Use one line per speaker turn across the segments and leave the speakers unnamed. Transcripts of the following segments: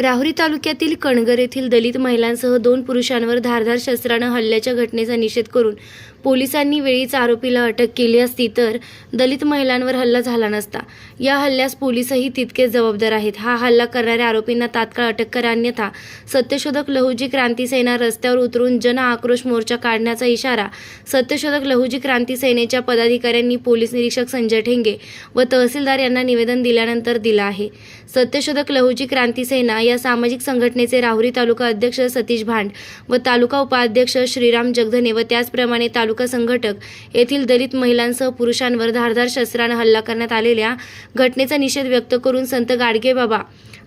राहुरी तालुक्यातील कणगर येथील दलित महिलांसह 2 पुरुषांवर धारदार शस्त्रानं हल्ल्याच्या घटनेचा निषेध करून पोलिसांनी वेळीच आरोपीला अटक केली असती तर दलित महिलांवर हल्ला झाला नसता। या हल्ल्यास पोलीसही तितकेच जबाबदार आहेत। हा हल्ला करणाऱ्या आरोपींना तात्काळ अटक करा, अन्यथा सत्यशोधक लहुजी क्रांती सेना रस्त्यावर उतरून जन आक्रोश मोर्चा काढण्याचा इशारा सत्यशोधक लहुजी क्रांती सेनेच्या पदाधिकाऱ्यांनी पोलीस निरीक्षक संजय ठेंगे व तहसीलदार यांना निवेदन दिल्यानंतर दिला आहे। सत्यशोधक लहुजी क्रांती सेना या सामाजिक संघटनेचे राहुरी तालुका अध्यक्ष सतीश भांड व तालुका उपाध्यक्ष श्रीराम जगधने व त्याचप्रमाणे तालुका संघटक येथील दलित महिलांसह पुरुषांवर धारदार शस्त्राने हल्ला करण्यात आलेल्या घटनेचा निषेध व्यक्त करून संत गाडगेबाबा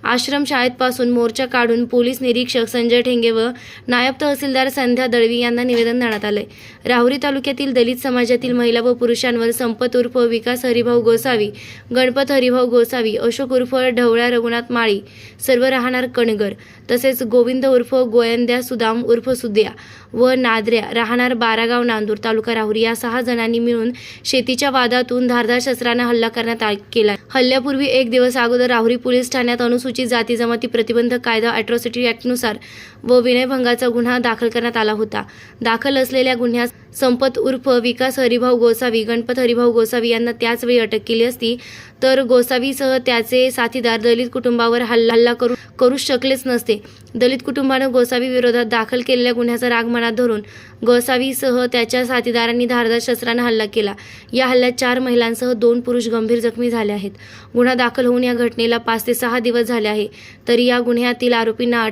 आश्रमशाळेपासून मोर्चा काढून पोलीस निरीक्षक संजय ठेंगे व नायब तहसीलदार संध्या दळवी यांना निवेदन देण्यात आले। राहुरी तालुक्यातील दलित समाजातील महिला व पुरुषांवर संपत उर्फ विकास हरिभाऊ गोसावी, गणपत हरिभाऊ गोसावी, अशोक उर्फ ढवळ्या रघुनाथ माळी सर्व राहणार कणगर, तसेच गोविंद उर्फ गोयंद्या सुदाम उर्फ सुद्या व नादऱ्या राहणार बारागाव नांदूर तालुका राहुरी या 6 जणांनी मिळून शेतीच्या वादातून धारदार शस्त्राने हल्ला करण्यात केला। हल्ल्यापूर्वी 1 दिवस अगोदर राहुरी पोलीस ठाण्यात अनुसूचित जाती जमाती प्रतिबंधक कायदा अॅट्रॉसिटी ॲक्टनुसार व विनयभंगाचा गुन्हा दाखल करण्यात आला होता। दाखल असलेल्या गुन्ह्यात संपत उर्फ विकास हरिभाऊ गोसावी, गणपत हरिभाऊ गोसावी यांना त्याच वेळी अटक केली असती तर गोसावीसह त्याचे साथीदार दलित कुटुंबावर हल्ला करू शकलेच नसते। दलित कुटुंबाने गोसावी विरोधात दाखल केलेल्या गुन्ह्याचा राग मनात धरून गोसावीसह त्याच्या साथीदारांनी धारदार शस्त्राने हल्ला केला। या हल्ल्यात 4 महिलांसह 2 पुरुष गंभीर जखमी झाले आहेत। गुन्हा दाखल होऊन या घटनेला 5 ते 6 दिवस झाले आहे, तरी या गुन्ह्यातील आरोपींना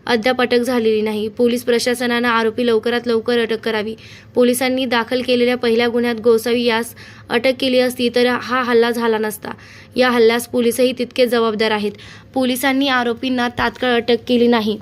अद्याप अटक झालेली नाही। पोलीस प्रशासनाने आरोपी लवकरात लवकर अटक करावी। पोलिसांनी दाखल केलेल्या पहिल्या गुन्ह्यात गोसावी यास अटक केली असती तर हा हल्ला झाला नसता। या हल्ल्यास पोलीसही तितके जबाबदार आहेत। पोलिसांनी आरोपींना तात्काळ अटक केली नाही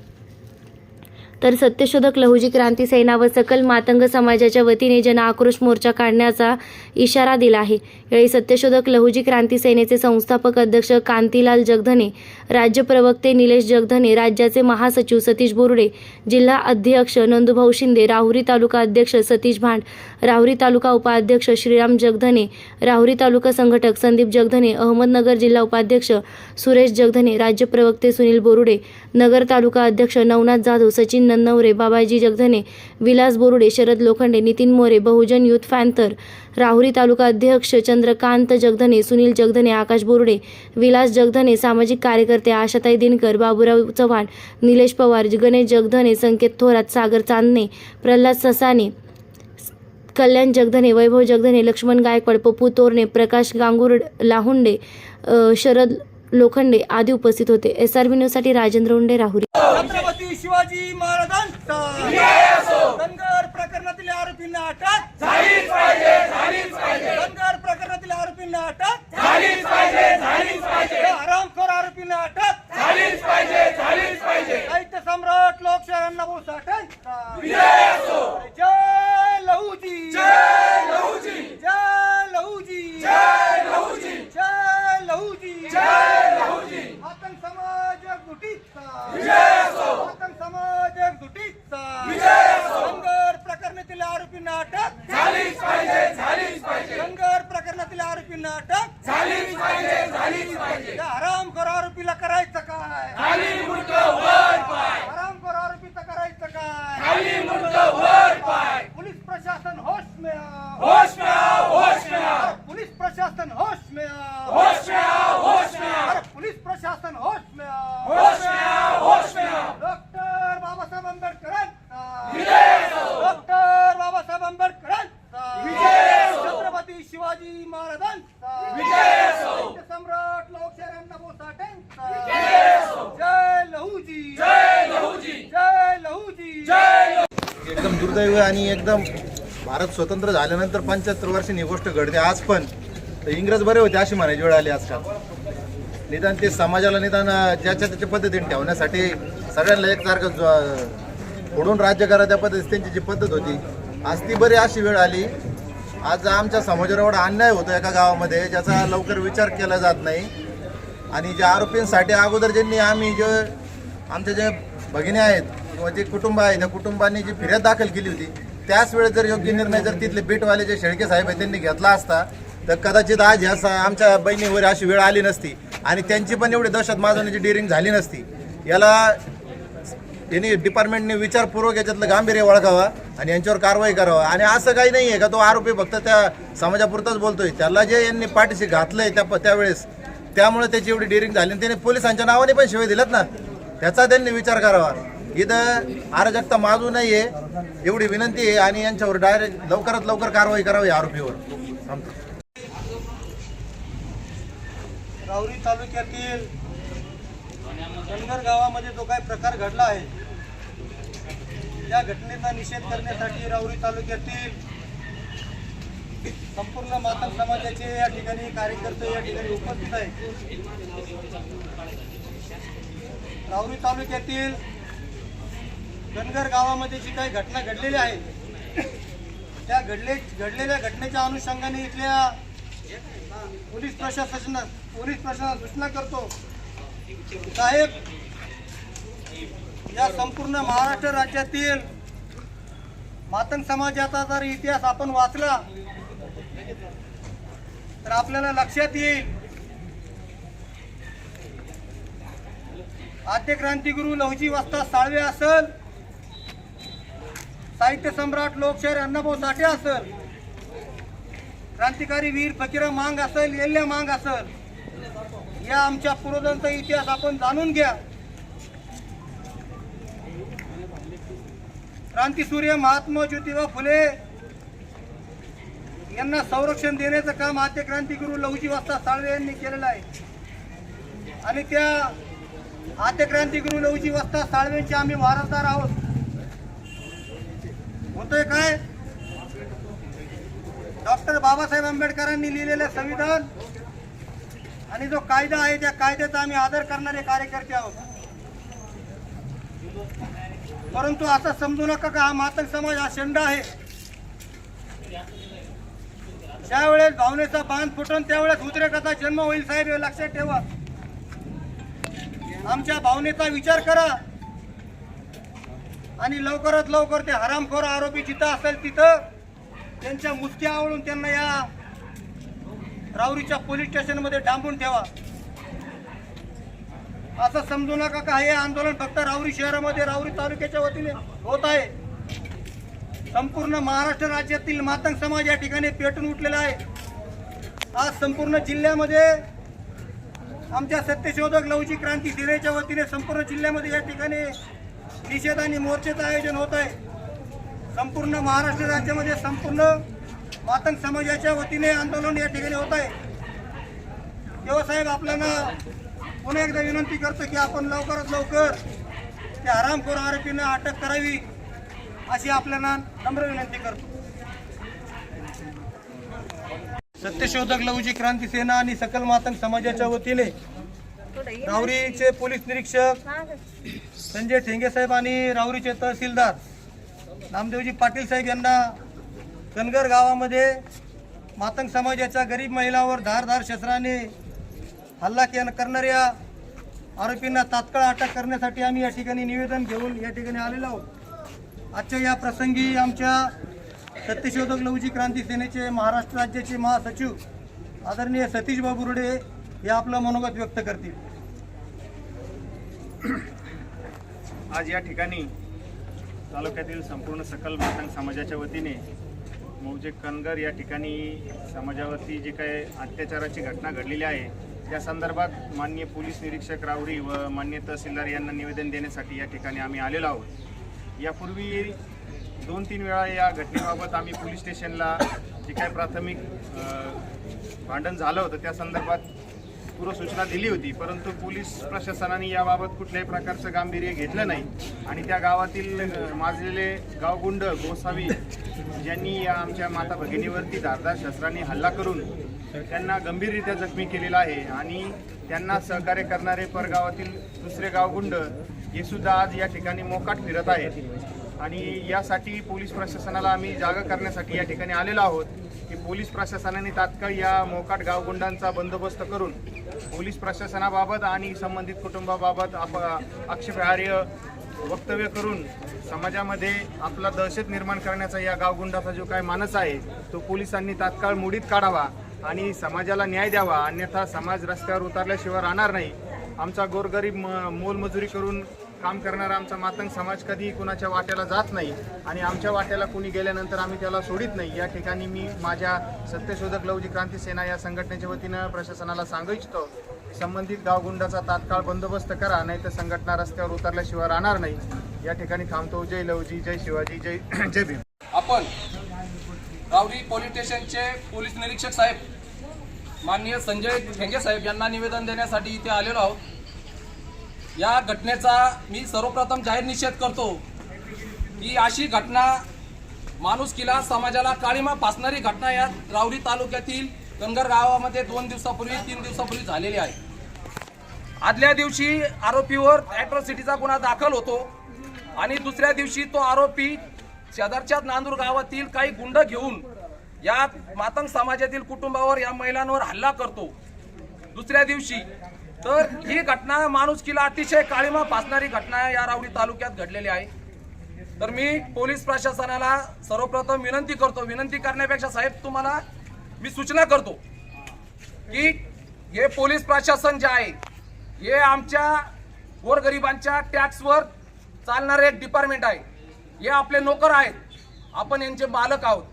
तर सत्यशोधक लहुजी क्रांती सेना व सकल मातंग समाजाच्या वतीने जन आक्रोश मोर्चा काढण्याचा इशारा दिला आहे। यावेळी सत्यशोधक लहुजी क्रांती सेनेचे संस्थापक अध्यक्ष कांतीलाल जगधने, राज्य प्रवक्ते निलेश जगधने, राज्याचे महासचिव सतीश बोर्डे, जिल्हा अध्यक्ष नंदुभाऊ शिंदे, राहुरी तालुका अध्यक्ष सतीश भांड, राहुरी तालुका उपाध्यक्ष श्रीराम जगधने, राहुरी तालुका संघटक संदीप जगधने, अहमदनगर जिल्हा उपाध्यक्ष सुरेश जगधने, राज्य प्रवक्ते सुनील बोरुडे, नगर तालुका अध्यक्ष नवनाथ जाधव, सचिन नन्नवरे, बाबाजी जगधने, विलास बोरुडे, शरद लोखंडे, नितीन मोरे, बहुजन युथ फॅन्थर, राहुरी तालुका अध्यक्ष चंद्रकांत जगधने, सुनील जगधने, आकाश बोरुडे, विलास जगधने, सामाजिक कार्यकर्ते आशाताई दिनकर, बाबूराव चव्हाण, निलेश पवार, गणेश जगधने, संकेत थोरात, सागर चांदणे, प्रल्हाद ससाने, कल्याण जगधने, वैभव जगधने, लक्ष्मण गायकवाड, पप्पू तोरणे, प्रकाश गांगूर लाहुंडे, शरद लोखंडे आदी उपस्थित होते। SRB न्यूजसाठी राजेंद्र उंडे, राहुरी।
छत्रपती शिवाजी महाराजांचा धनगर प्रकरणातील आरोपींना अटक झालीच पाहिजे। धनगर प्रकरणातील आरोपींना अटक झालीच पाहिजे। हरामखोर आरोपींना अटक झालीच पाहिजे। साहित्य सम्राट लोकशाही अण्णाभाऊ साठेंचा विजय असो। जय लहुजी, जय लहुजी, जय लहुजी, जय लहुजी, जय लहुजी, जय लहुजी। आतंक समाज एकजुटीचा विजय असो। आतंक समाज एकजुटीचा विजय असो। धनगर प्रकरणातील आरोपींना अटक झालीच पाहिजे। धनगर प्रकरणातील आरोपींना अटक झालीच पाहिजे। या हरामखोर आरोपीला करायचं काय? खाली मुंडकं वर पाय। हरामखोर आरोपीचं करायचं काय? खाली मुंडकं वर पाय। पुलिस प्रशासन होश में आओ, होश में आओ, होश में आओ। पुलिस प्रशासन होश में आओ, होश में आओ, होश में आओ। पुलिस प्रशासन होश में आओ, होश में आओ, होश में आओ। डॉक्टर बाबासाहेब आंबेडकरांचा विजय असो। डॉक्टर बाबासाहेब आंबेडकरांचा विजय असो। छत्रपती शिवाजी महाराजांचा विजय असो। सम्राट लोकशाही अण्णाभाऊ साठेंचा विजय असो। जय लहुजी, जय लहुजी, जय लहुजी, जय।
एकदम दुर्दैव आणि एकदम भारत स्वतंत्र झाल्यानंतर 75 वर्षांनी ही गोष्ट घडते। आज पण इंग्रज बरे होते अशी म्हणायची वेळ आली आजकाल। निदान ते समाजाला निदान ज्याच्या त्याच्या पद्धतीने ठेवण्यासाठी सगळ्यांना एकसारखं फोडून राज्य करा त्या पद्धतीने त्यांची जी पद्धत होती, आज ती बरी अशी वेळ आली। आज आमच्या समाजावर एवढा अन्याय होतो एका गावामध्ये ज्याचा लवकर विचार केला जात नाही। आणि ज्या आरोपींसाठी अगोदर ज्यांनी आमचे जे भगिनी आहेत किंवा जे कुटुंब आहे त्या कुटुंबांनी जी फिर्याद दाखल केली होती त्याच वेळेस जर योग्य निर्णय जर तिथले बीटवाले जे शेळके साहेब आहेत त्यांनी घेतला असता तर कदाचित आज ह्या आमच्या बहिणीवर अशी वेळ आली नसती आणि त्यांची पण एवढी दहशत माजवण्याची डेअरिंग झाली नसती। याला यांनी डिपार्टमेंटने विचारपूर्वक याच्यातलं गांभीर्य ओळखावा आणि यांच्यावर कारवाई करावा. आणि असं काही नाही आहे का तो आरोपी फक्त त्या समाजापुरताच बोलतोय. त्याला जे यांनी पाठीशी घातलंय त्यावेळेस त्यामुळे त्याची एवढी डेअरिंग झाली आणि त्याने पोलिसांच्या नावाने पण शिवाय दिल्यात ना, त्याचा त्यांनी विचार करावा. इथं अराजकता माजू नये एवढी विनंती आहे आणि यांच्यावर डायरेक्ट लवकरात लवकर कारवाई करावी आरोपीवर.
राहुरी तालुक्यातील धनगर गावामध्ये जो काही प्रकार घडला आहे त्या घटनेचा निषेध करण्यासाठी राहुरी तालुक्यातील संपूर्ण मातंग समाजाचे या ठिकाणी कार्यकर्ते या ठिकाणी उपस्थित आहेत. राहुरी तालुक्यातील धनगर गावामध्ये जी काही घटना घडलेली आहे त्या घडलेल्या घटनेच्या अनुषंगाने इथल्या पोलीस प्रशासनाला सूचना करतो, साहेब, या संपूर्ण महाराष्ट्र राज्यातील मातंग समाजाचा जर इतिहास आपण वाचला तर आपल्याला लक्षात येईल आद्य क्रांतिगुरु लहुजी वस्ताद साळवे असल, साहित्य सम्राट लोकशाहीर अण्णाभाऊ साठे असल, क्रांतिकारी वीर फकीरा मांग असेल, येल्ल्या मांग असेल, या आमच्या पूर्वजांचा इतिहास आपण जाणून घ्या. क्रांतीसूर्य महात्मा ज्योतिबा फुले यांना संरक्षण देण्याचं काम आद्य क्रांतिगुरु लहुजी वस्ताद साळवे यांनी केलेलं आहे. आणि त्या आद्य क्रांतिगुरु लहुजी वस्ताद साळवेंचे आम्ही वारसदार आहोत. होतंय काय, डॉक्टर बाबासाहेब आंबेडकरांनी लिहिलेलं संविधान आणि जो कायदा आहे त्या कायद्याचा आम्ही आदर करणारे कार्यकर्ते आहोत. परंतु असं समजू नका का हा मातंग समाज हा शेंडा आहे. ज्यावेळेस भावनेचा बांध फुटून त्यावेळेस उद्रेकाचा जन्म होईल. साहेब, हे लक्षात ठेवा. आमच्या भावनेचा विचार करा आणि लवकरात लवकर ते हरामखोर आरोपी जिथं असेल तिथं त्यांच्या मुसक्या आवळून त्यांना या राहुरीच्या पोलीस स्टेशनमध्ये डांबून ठेवा. असं समजू नका का हे आंदोलन फक्त राहुरी शहरामध्ये राहुरी तालुक्याच्या वतीने होत आहे. संपूर्ण महाराष्ट्र राज्यातील मातंग समाज या ठिकाणी पेटून उठलेला आहे. आज संपूर्ण जिल्ह्यामध्ये आमच्या सत्यशोधक लहुजी क्रांती सेनेच्या वतीने संपूर्ण जिल्ह्यामध्ये या ठिकाणी निषेध आणि मोर्चाचं आयोजन होत आहे. संपूर्ण महाराष्ट्र राज्यामध्ये संपूर्ण मातंग समाजाच्या वतीने आंदोलन या ठिकाणी होत आहे. तेव्हा साहेब आपल्याला पुन्हा एकदा विनंती करतो की आपण लवकरात लवकर त्या हरामखोर आरोपींना अटक करावी अशी आपल्याला नम्र विनंती करतो. सत्यशोधक लहुजी क्रांती सेना आणि सकल मातंग समाजाच्या वतीने राहुरीचे पोलीस निरीक्षक संजय ठेंगे साहेब आणि राहुरीचे तहसीलदार नामदेवजी पाटील साहेब यांना कनगर गावामध्ये मातंग समाजाच्या गरीब महिलांवर धारदार शस्त्राने हल्ला करणाऱ्या आरोपींना तात्काळ अटक करण्यासाठी आम्ही या ठिकाणी निवेदन घेऊन या ठिकाणी आलेलो आहोत. आजच्या या प्रसंगी आमच्या सत्यशोधक लहुजी क्रांती सेनेचे महाराष्ट्र राज्याचे महासचिव आदरणीय सतीश बाबू रुडे हे आपलं मनोगत व्यक्त करतील.
आज या ठिकाणी तालुक्यातील संपूर्ण सकल मातंग समाजाच्या वतीने मौजे कनगर या ठिकाणी समाजावरती जे काही अत्याचाराची घटना घडलेली आहे त्या संदर्भात माननीय पोलीस निरीक्षक राहुरी व माननीय तहसीलदार यांना निवेदन देण्यासाठी या ठिकाणी आम्ही आलेलो आहोत. यापूर्वी 2-3 वेळा या घटनेबाबत आम्ही पोलीस स्टेशनला जे काही प्राथमिक भांडण झालं होतं त्या संदर्भात पूर्वसूचना दिली होती, परंतु पोलीस प्रशासनाने याबाबत कुठल्याही प्रकारचं गांभीर्य घेतलं नाही आणि त्या गावातील माजलेले गावगुंड गोसावी ज्यांनी या आमच्या माता भगिनीवरती धारदार शस्त्रांनी हल्ला करून त्यांना गंभीररित्या जखमी केलेला आहे आणि त्यांना सहकार्य करणारे परगावातील दुसरे गावगुंड हे सुद्धा आज या ठिकाणी मोकाट फिरत आहेत आणि यासाठी पोलीस प्रशासनाला आम्ही जागा करण्यासाठी या ठिकाणी आलेलो आहोत की पोलीस प्रशासनाने तात्काळ या मोकाट गावगुंडांचा बंदोबस्त करून पोलीस प्रशासनाबाबत आणि संबंधित कुटुंबाबाबत आक्षेपार्ह वक्तव्य करून समाजामध्ये आपला दहशत निर्माण करण्याचा या गावगुंडाचा जो काय मानस आहे तो पोलिसांनी तात्काळ मोडीत काढावा आणि समाजाला न्याय द्यावा, अन्यथा समाज रस्त्यावर उतरल्याशिवाय राहणार नाही. आमचा गोरगरीब मोलमजुरी करून काम करणारा आमचा मातंग समाज कधी कुणाच्या वाट्याला जात नाही आणि आमच्या वाट्याला कुणी गेल्यानंतर आम्ही त्याला सोडित नाही. या ठिकाणी मी माझ्या सत्यशोधक लवजी क्रांती सेना या संघटनेच्या वतीनं प्रशासनाला सांगू इच्छितो, संबंधित गावगुंडाचा तात्काळ बंदोबस्त करा, नाही तर संघटना रस्त्यावर उतरल्याशिवाय राहणार नाही. या ठिकाणी थांबतो. जय लवजी, जय शिवाजी, जय भीम.
आपण रावरी पोलीस स्टेशनचे पोलीस निरीक्षक साहेब माननीय संजय ठेंगे साहेब यांना निवेदन देण्यासाठी इथे आलेलो आहोत. या घटनेचा मी सर्वप्रथम जाहीर निषेध करतो की अशी घटना माणुसकीला समाजाला काळीमा फासणारी घटना या रावरी तालुक्यातील कनगर गावामध्ये 3 दिवसापूर्वी झालेली आहे. आदल्या दिवशी आरोपीवर ॲट्रॉसिटीचा गुन्हा दाखल होतो आणि दुसऱ्या दिवशी तो आरोपी शेजारच्या नांदूर गावातील काही गुंड घेऊन या मातंग समाजातील कुटुंबावर या महिलांवर हल्ला करतो. दुसऱ्या दिवशी तर ही घटना माणुसकीला अतिशय काळीमा फासणारी घटना या रावरी तालुक्यात घडलेली आहे. तर मी पोलीस प्रशासनाला सर्वप्रथम विनंती करण्यापेक्षा साहेब तुम्हाला मी सूचना करतो की हे पोलीस प्रशासन जे आहे हे आमच्या गोरगरिबांच्या टॅक्सवर चालणारे एक डिपार्टमेंट आहे. हे आपले नोकर आहेत, आपण यांचे मालक आहोत.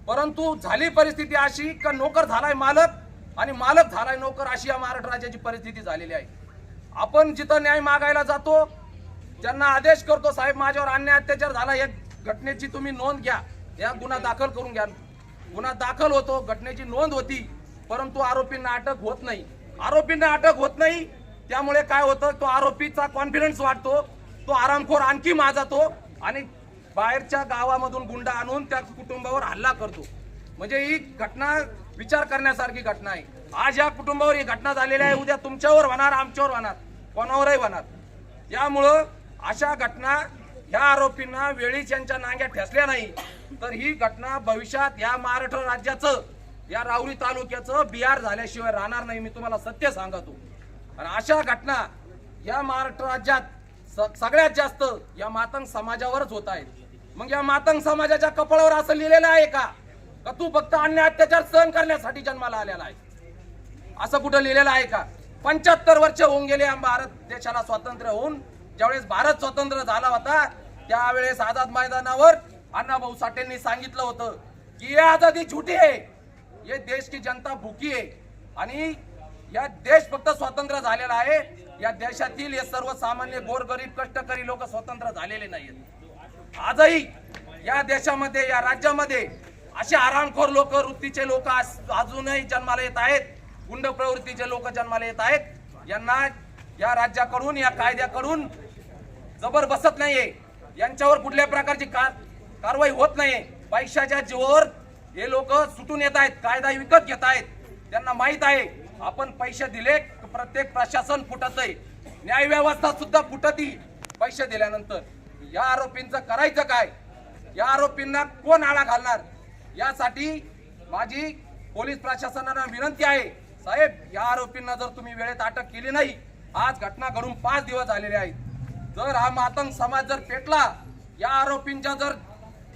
परंतु झाली परिस्थिती अशी का नोकर झालाय मालक आणि मालक झालाय नोकर, अशी या महाराष्ट्र राज्याची परिस्थिती झालेली आहे. आपण जिथं न्याय मागायला जातो त्यांना आदेश करतो, साहेब माझ्यावर अन्याय अत्याचार झाला, या घटनेची तुम्ही नोंद घ्या, या गुन्हा दाखल करून घ्या. गुन्हा दाखल होतो, घटनेची नोंद होती, परंतु आरोपींना अटक होत नाही. त्यामुळे काय होतं, तो आरोपीचा कॉन्फिडन्स वाढतो, तो आरामखोर आणखी माजातो आणि बाहेरच्या गावामधून गुंड आणून त्या कुटुंबावर हल्ला करतो. म्हणजे ही घटना विचार करण्यासारखी घटना आहे. आज या कुटुंबावर ही घटना झालेली आहे, उद्या तुमच्यावर होणार, आमच्यावर होणार, कोणावरही होणार. यामुळं अशा घटना ह्या आरोपींना वेळीच यांच्या नांग्या ठेसल्या नाही तर ही घटना भविष्यात या महाराष्ट्र राज्याचं, या रावरी तालुक्याचं बिहार झाल्याशिवाय राहणार नाही. मी तुम्हाला सत्य सांगतो. आणि अशा घटना या महाराष्ट्र राज्यात सगळ्यात जास्त या मातंग समाजावरच होत आहेत. मग या मातंग समाजाच्या कपाळावर असं लिहिलेलं आहे का तू फक्त अन्याय अत्याचार सहन करण्यासाठी जन्माला आलेला आहे? असं कुठं लिहिलेलं आहे का? 75 वर्ष होऊन गेले भारत देशाला स्वातंत्र्य होऊन. ज्यावेळेस भारत स्वतंत्र झाला होता त्यावेळेस आझाद मैदानावर अण्णाभाऊ साठेंनी सांगितलं होतं की ये आजादी झूठी है, ये देश की जनता भूकी आहे. आणि या देश फक्त स्वतंत्र झालेला आहे, या देशातील हे सर्वसामान्य गोरगरीब कष्टकरी लोक स्वतंत्र झालेले नाहीत. आजही या देशामध्ये, या राज्यामध्ये असे आरामखोर लोक, वृत्तीचे लोक अजूनही जन्माला येत आहेत, गुंड प्रवृत्तीचे लोक जन्माला येत आहेत. यांना या राज्याकडून, या कायद्याकडून जबर बसत नाहीये, यांच्यावर कुठल्या प्रकारची कारवाई होत नाहीये. पैशाच्या जीवावर हे लोक सुटून येत आहेत, कायदा विकत घेत आहेत. त्यांना माहित आहे आपण पैसे दिले प्रत्येक प्रशासन फुटत आहे, न्याय व्यवस्था सुद्धा फुटती पैसे दिल्यानंतर. या आरोपींचं करायचं काय? या आरोपींना कोण आळा घालणार? यासाठी माझी पोलीस प्रशासनाला विनंती आहे, साहेब या आरोपींना जर तुम्ही वेळेत अटक केली नाही, आज घटना घडून 5 दिवस झालेले आहेत, जर हा मातंग समाज जर पेटला, या आरोपींच्या जर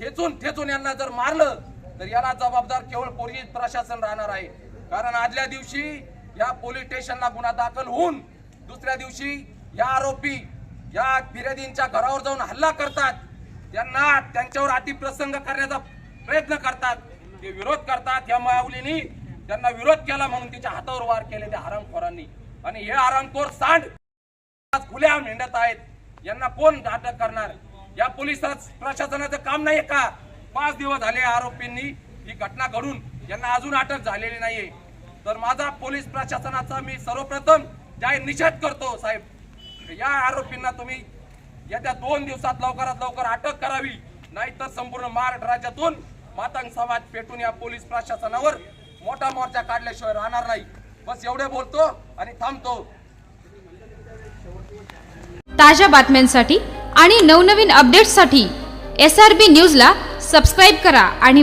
ठेचून यांना जर मारलं तर याला जबाबदार केवळ पोलीस प्रशासन राहणार आहे. कारण आदल्या दिवशी या पोलीस स्टेशनला गुन्हा दाखल होऊन दुसऱ्या दिवशी या आरोपी या फिर्यादींच्या घरावर जाऊन हल्ला करतात, त्यांच्यावर अतिप्रसंग करण्याचा प्रयत्न करतात, ते विरोध करतात. या माऊलींनी त्यांना विरोध केला म्हणून तिच्या हातावर वार केले त्या हरामखोरांनी. आणि हे हरामखोर सांड खुल्या हिंडत आहेत, यांना कोण अटक करणार? या पोलीस प्रशासनाचं काम नाही का? 5 दिवस झाले आरोपींनी ही घटना घडून, यांना अजून अटक झालेली नाहीये. तर माझा पोलीस प्रशासनाचा मी सर्वप्रथम जाहीर निषेध करतो, साहेब या आरोपींना तुम्ही येत्या 2 दिवसात लवकरात लवकर अटक करावी, नाहीतर संपूर्ण महाराष्ट्र राज्यातून मातंग समाज पेटून या पोलीस प्रशासनावर मोठा मोर्चा काढल्याशिवाय राहणार नाही. बस एवढे बोलतो आणि थांबतो.
ताज्या बातम्यांसाठी आणि नवनवीन अपडेट्ससाठी SRB न्यूजला सबस्क्राईब करा आणि